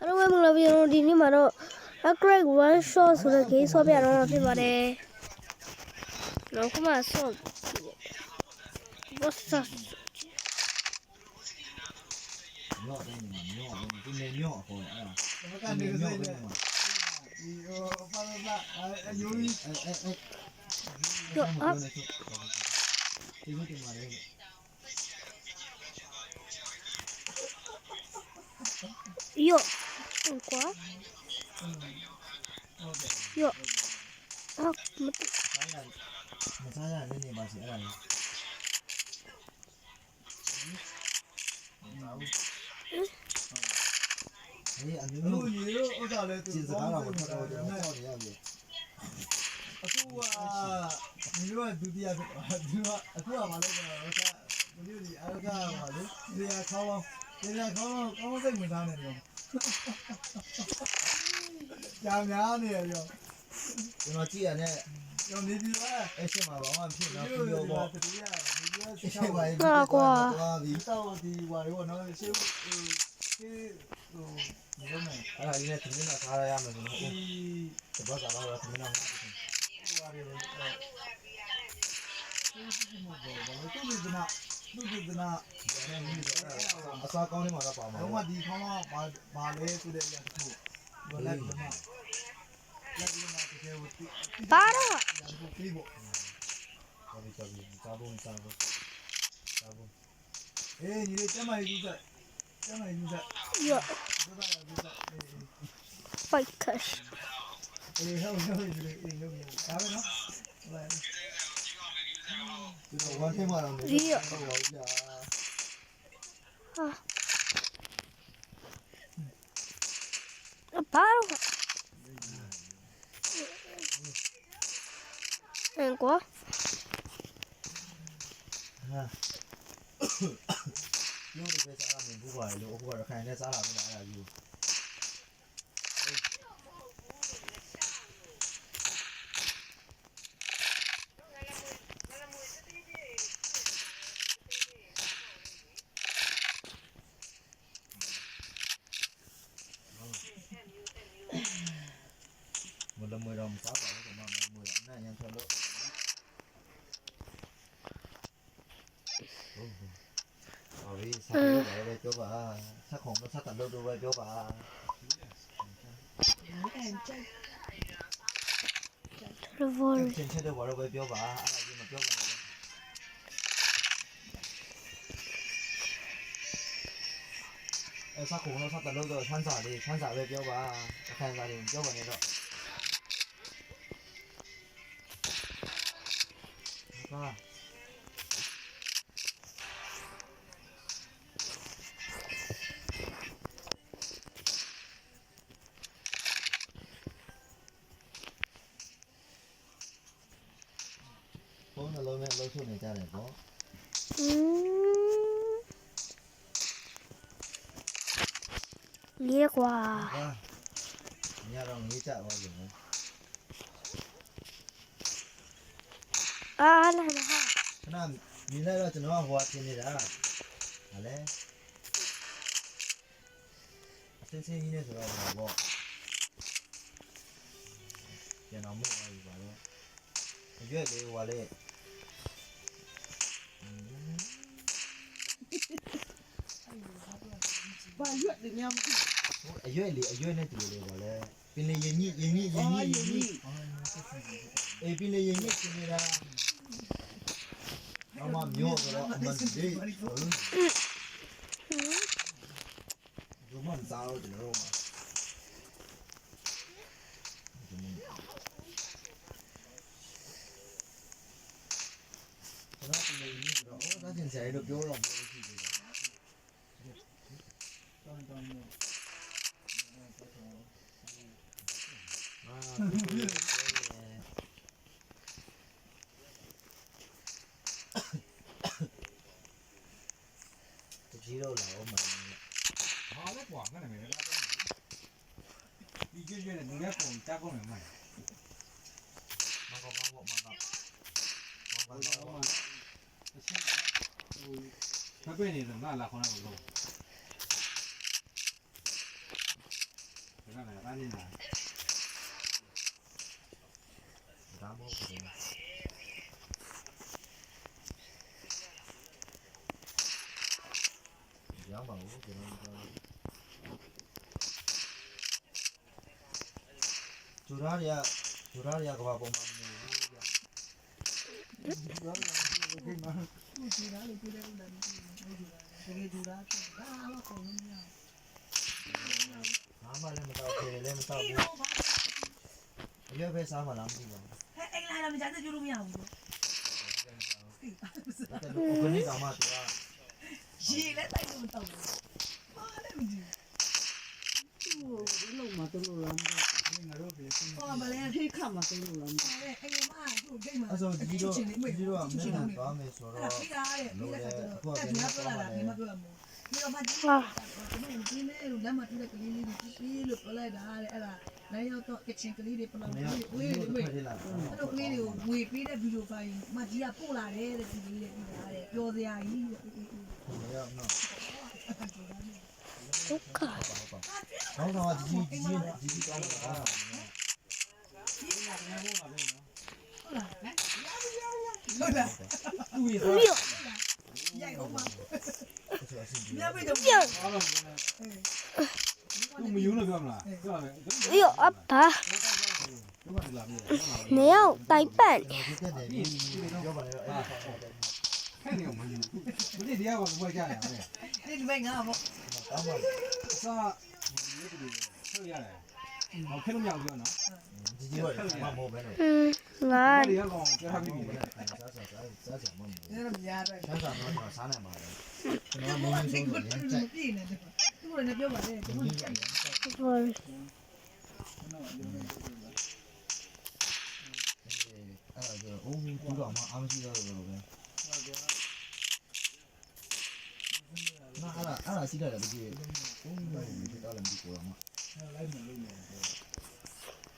Hello, I'm Lavino Dinimaro. A crack one shot so the case of your everybody. No, come on, so. What's that? Yo, quoi? Yo, ah, Masaya ni masih ada. Ini anu ni udah le tu. Sekarang aku tahu dia mau dia ni. Aku ni luar dunia tu. Aku malu kan. Beliau ni aku malu. Dia kau saya muda ni dia. Jangan ni dia. Yang macam ni. Yang ni dia. Esok malam malam pun nak video buat. Agua. Ah, ini terminal saya yang mana? Sebab kalau terminal asal kau ni mana paham? Rumah di kau malu tu dia yang tu. Boleh mana? Para. Sabun. Ni cuma itu saja. Yo, bikers. Yo. Para. En quoi? Yung di ba sa amin buhay, lo ko ra kaya sa amin na ayo. Mula ram sa ba ko ma mula na yan thalo. Sa lo ba cho ba sa khong nó sa tận đâu đâu cho ba. Revolver. Trên xe đâu vào cho ba, ai gì mà cho ba. Sa khong nó sa tận đâu rồi san xả về cho ba, san xả đi cho ba này đó. Ba. Nó lôi xuống này ra này có. Lia qua. Nhà đồng nghĩ chợ bao giờ. Ah, la. Nó nhìn đây là cho nó hoạt trên này đã. Đấy. Trên xe nhìn này rồi là bỏ. Cho nó mới vào vào đó. Dưới đây qua đây. Ba lượt được nhau. Ở dưới này thì vào đây. Bên này yên nhị. Ê bên này yên nhị trên này ra. Nó mà nhô rồi đó, mình đi. Đúng mà sao rồi nó mà. Nó thì như đó, nó trên xe được vô lòng. Chỉ đâu là ông mà họ rất quảng cái này mình ra đi chơi này đừng ghép cùng cha con mày mà còn cái bên này là con nào rồi တာနေနာ ဒါမဟုတ်ဘူးရပါဘူးကျွန်တော်ကျူရာတွေကကဘာပုံမှန်နေဘူးဗျကျူရာတွေကကိမ သူ့ဒီလားလို့ပြောတယ်လို့လည်းမသိဘူးတကယ်ဒီလားဒါမှခေါ်လို့မရ ဘာမှလည်းမတော့ခေလည်းမတော့ဘူးအရွယ်ပဲစားမှလားမသိပါဘူး ဟဲ့အိမ်လာလာမကြတဲ့ပြောလို့မရဘူး ဒါပေမဲ့ organic တောင်မှသူက ရေလည်းတိုက်လို့မတော့ဘူးဟာလည်းမကြည့် လုံးမတော်လို့လား ငါတို့ပြေစင်း ဟောမလဲ ထိခတ်မတော်လို့လား အိမ်မှာသူ့ဂိမ်းမှာ အဲ့ဆိုဒီလိုကမင်းသွားမယ်ဆို အဲ့ တော့ ဒါပြီးတာတဲ့ပြီးတဲ့ခါကျတော့တက်ပြီးပြောလာတာဒီမှာပြောရမို့ဒီတော့မှဒီဒီနေ့လို့လက်မတူတဲ့ကလေးလေးတွေပြီးလို့ပြောလိုက်တာတဲ့အဲ့ဒါလည်းရောက်တော့ကချင်ကလေးတွေပလောင်ကလေးတွေဝေးဝေးအဲ့တော့ကလေးတွေကိုဝေပေးတဲ့ဗီဒီယိုဖိုင်မကြီးကပို့လာတယ်တဲ့ဒီလေးတွေပြီးတာတဲ့ပြောစရာကြီးတဲ့ ရအောင်နော် ဒုက္ခ ကောင်းတော့ဒီကောင်းတာ ဟုတ်လားဟုတ်လား သူ့ရဲ့ မြို့ ရိုက်အောင်ပါ ဆိုအစီအ မြ စဉ် တ်ပြီးတော့ မြို့ အားလုံးသူမယူလို့ပြောမလားပြောမယ် မြို့အပါ တို့ကလာပြီ နေအောင်တိုင်ပတ် ဒီတက်နေပြီပြောပါလေအဲ့ဒါ ခဲနေအောင်မယူဘူးဒီတရားကဘယ်ကြရလဲ ဒီမဲ့ငါပေါ့ ကောင်းပါ အစားဒီလိုဆွရတယ်ဟောခဲလို့မရဘူးပြောနော် ဒီကမမဟုတ်ပဲလို့ ငါ ဒီကကောင်ကြားပြီးပြီ စားမမ အဲ့ဒါမရတော့ ဆန်းစားတော့စားနိုင်ပါလေကျွန်တော်မင်း ဒီ ဆုံး က တော့ တူ ရမ်း တူ ကြိုက် ပြည့်နေတယ်သူကလည်းပြောပါလေကျွန်တော်ကြိုက် ဘော အဲ့ဒါအိုးတူတော့မှအားမရှိတော့လို့ပဲအဲ့ဒါစီးတယ်တကယ်ဘုံဘုံဒီတော့လည်းဒီကောမှာလိုက်မလို့နေ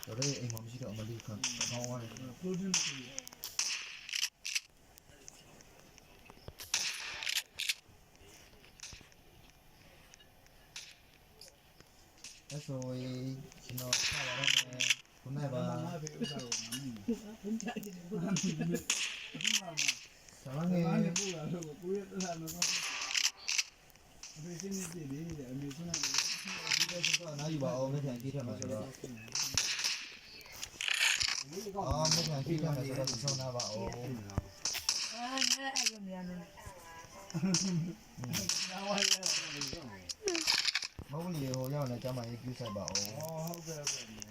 တော့လေအိမ်မှာမရှိတော့အမလေးခန့်ကောင်းသွားတယ် protein အဲ့ဆိုကျွန်တော်ဆက်လာတော့မယ်ခုနကပါ ဘုံကြိုက်တယ်ဘုံ ဆာငယ် ဘာလဲပူလာလို့ကိုရတလာလို့အမေစင်းနေပြီလေအမေစင်းနေပြီ ဒီကစတော့နားယူပါအောင်မထန်ကြည့်ထမှာဆိုတော့အော်မထန်ကြည့်ထမှာဆိုတော့ဆုံးနာပါအောင် အဲ့လိုများနေ နာဝါရဲတော့ မဟုတ်လေဟိုရောက်နေကျမရေးကျူးဆိုင်ပါအောင် ဟုတ်ကဲ့ဟုတ်ကဲ့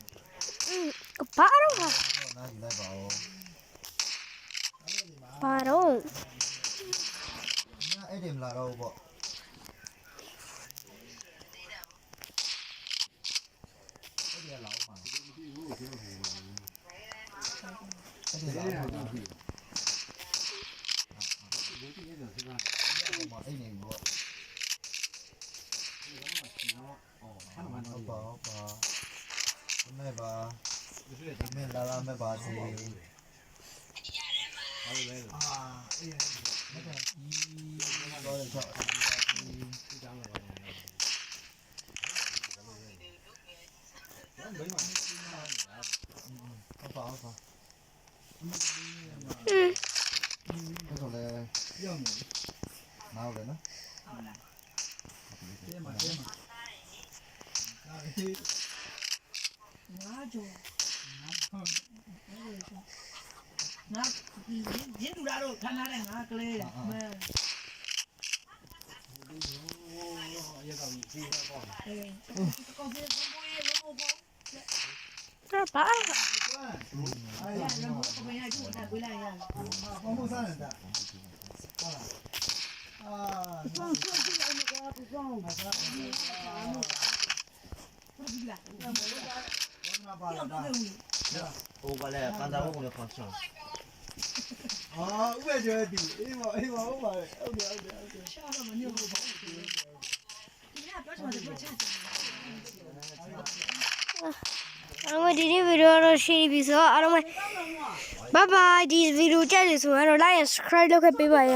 ဘာတော့ဟာ နားယူလိုက်ပါအောင် ဘာတော့ နားအဲ့ဒီမလာတော့ပေါ့အဲ့ဒီလာအောင်ပါအဲ့ဒီလာအောင်ပါ မအိနေဘောဟုတ်ပါဟုတ်ပါဒီမဲ့ပါဒီမဲ့လာလာမဲ့ပါစီအာအေးမကန်ကြီးတော့တော့ဟုတ်ပါဟုတ်ပါအဲ့ဆိုလေ ပြောင်းနေ နားလေနော် တယ်မှာတယ်မှာအဲ့ဒီ ငါကြောငါဒီလူလာတော့ခဏနဲ့ငါကလေးမဲ ရတော့ဒီကတော့ ကောင်းတယ်ဘိုးရဲ့ဘိုးဘော ဘာ အဲ့ဒါတော့ဘယ်ရကျူတာကိုလိုက်ရအောင် ဘာမှစားနေတာအာ ဆောင်းဆောင်းကြည့်လိုက်တော့သူဆောင်းမှာစားဟုတ်ပြီလားဘာမလို့ ဘာမှပါ တော့ လာ တော့ဘူး ဟိုကလည်းကန်တာဘုံနဲ့ဖန်ဆန် အာဥပဒေဒီအေးမဟုတ်ပါလေဟုတ်တယ်ဟုတ်တယ်ဟုတ်တယ် ရှာတော့မနေဘူးဘာလို့ဒီကပြောချင်တယ်ပြောချင်တယ် အားလုံးဒီနေ့ဗီဒီယိုတော့ရှင်းပြီဆိုတော့အားလုံးပဲ bye bye ဒီဗီဒီယိုကြိုက်လို့ဆိုတော့ like and subscribe လုပ်ခဲ့ပေးပါရဲ့